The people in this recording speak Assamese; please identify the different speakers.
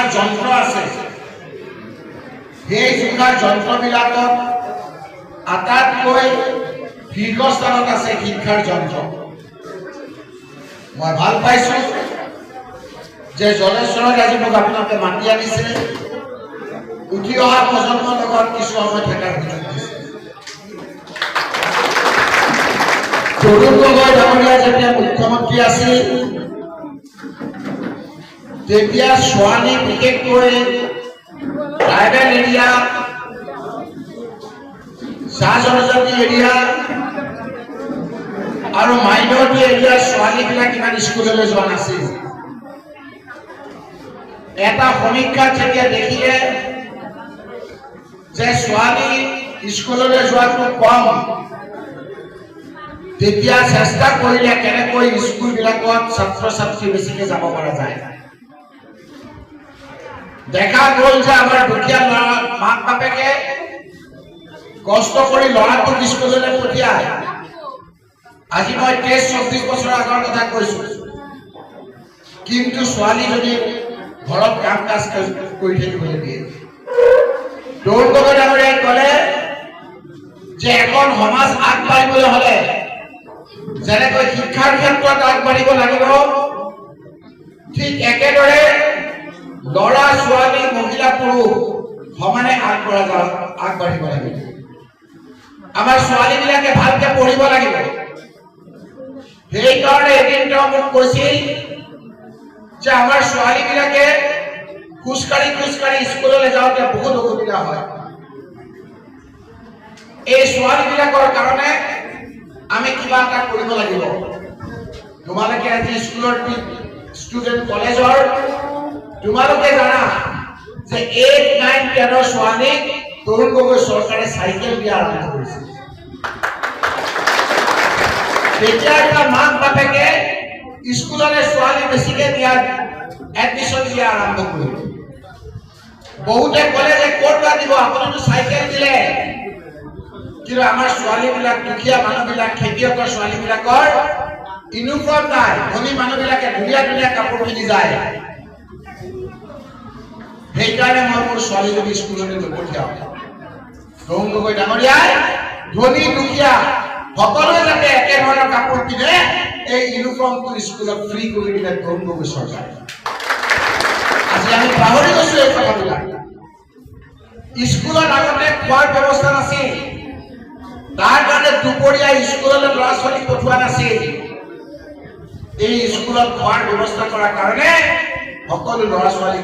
Speaker 1: জোখাৰ যন্ত্ৰ আছে, সেই জোখাৰ যন্ত্ৰবিলাকত আটাইতকৈ শীৰ্ষস্থানত আছে শিক্ষাৰ যন্ত্ৰ। মই ভাল পাইছো যে জলেশ্বৰত আজি মোক আপোনালোকে মাতি আনিছে, উঠি অহা প্ৰজন্মৰ লগত কিছু সময় থকাৰ সুযোগ দিছে। তৰুণ গগৈ ডাঙৰীয়া যেতিয়া মুখ্যমন্ত্ৰী আছিল, তেতিয়া ছোৱালী বিশেষকৈ ট্ৰাইবেল এৰিয়া, চাহ জনজাতি এৰিয়া আৰু মাইনৰিটি এৰিয়াৰ ছোৱালীবিলাক ইমান স্কুললৈ যোৱা নাছিল। এটা সমীক্ষাত যেতিয়া দেখিলে যে ছোৱালী স্কুললৈ যোৱাটো কম, তেতিয়া চেষ্টা কৰিলে কেনেকৈ স্কুলবিলাকত ছাত্ৰ ছাত্ৰী বেছিকৈ যাব পৰা যায়। দেখা গ'ল যে আমাৰ দুখীয়া মাক বাপেকে কষ্ট কৰি ল'ৰাটোক স্কুললৈ পঠিয়ায়। আজি মই 23-24 বছৰ আগৰ কথা কৈছো, কিন্তু ছোৱালীজনী ঘৰত কাম কাজ কৰি থাকিবলৈ দিয়ে। তৰুণ গগৈ ডাঙৰীয়াই ক'লে যে এখন সমাজ আগবাঢ়িবলৈ হ'লে যেনেকৈ শিক্ষাৰ ক্ষেত্ৰত আগবাঢ়িব লাগিব, ঠিক একেদৰে ল'ৰা ছোৱালী মহিলা পুৰুষ সমানে আগবাঢ়িব লাগিব। আমাৰ ছোৱালীবিলাকে ভালকে পঢ়িব লাগিব। সেইকাৰণে এদিন তেওঁ মোক কৈছিল যে আমাৰ ছোৱালীবিলাকে খোজকাঢ়ি খোজকাঢ়ি স্কুললৈ যাওঁতে বহুত অসুবিধা হয়। এই ছোৱালীবিলাকৰ কাৰণে আমি কিবা এটা কৰিব লাগিব। তোমালোকে আজি স্কুলৰ ষ্টুডেণ্ট কলেজৰ তোমালোকে জানা যে 8, 9, 10 ছোৱালীক তৰুণ গগৈ চৰকাৰে চাইকেল দিয়া আৰম্ভ কৰিছে। তেতিয়া এটা মাক বাপেকে স্কুললৈ ছোৱালী বেছিকে এডমিশ্যন দিয়া আৰম্ভ কৰিলে। বহুতে ক'লে যে ক'ত বা দিব, আপুনিতো চাইকেল দিলে, কিন্তু আমাৰ ছোৱালীবিলাক, দুখীয়া মানুহবিলাক, খেতিয়কৰ ছোৱালীবিলাকৰ ইউনিফৰ্ম নাই। ধনী মানুহবিলাকে ধুনীয়া ধুনীয়া কাপোৰ পিন্ধি যায়। সেইকাৰণে মই মোৰ ছোৱালীজনী স্কুললৈ নপঠিয়াও। তৰুণ গগৈ ডাঙৰীয়াই ধনী দুখীয়া সকলোৱে যাতে একে ধৰণৰ কাপোৰ পিন্ধে, এই ইউনিফৰ্মটো স্কুলত ফ্ৰী কৰি দিলে তৰুণ গগৈ চৰকাৰে। আজি আমি পাহৰি গৈছো এই কথাবিলাক। স্কুলত আগতে খোৱাৰ ব্যৱস্থা নাছিল, তাৰ কাৰণে দুপৰীয়া স্কুললৈ ল'ৰা ছোৱালী পঠোৱা নাছিল। এই স্কুলত খোৱাৰ ব্যৱস্থা কৰাৰ কাৰণে সকলো ল'ৰা ছোৱালী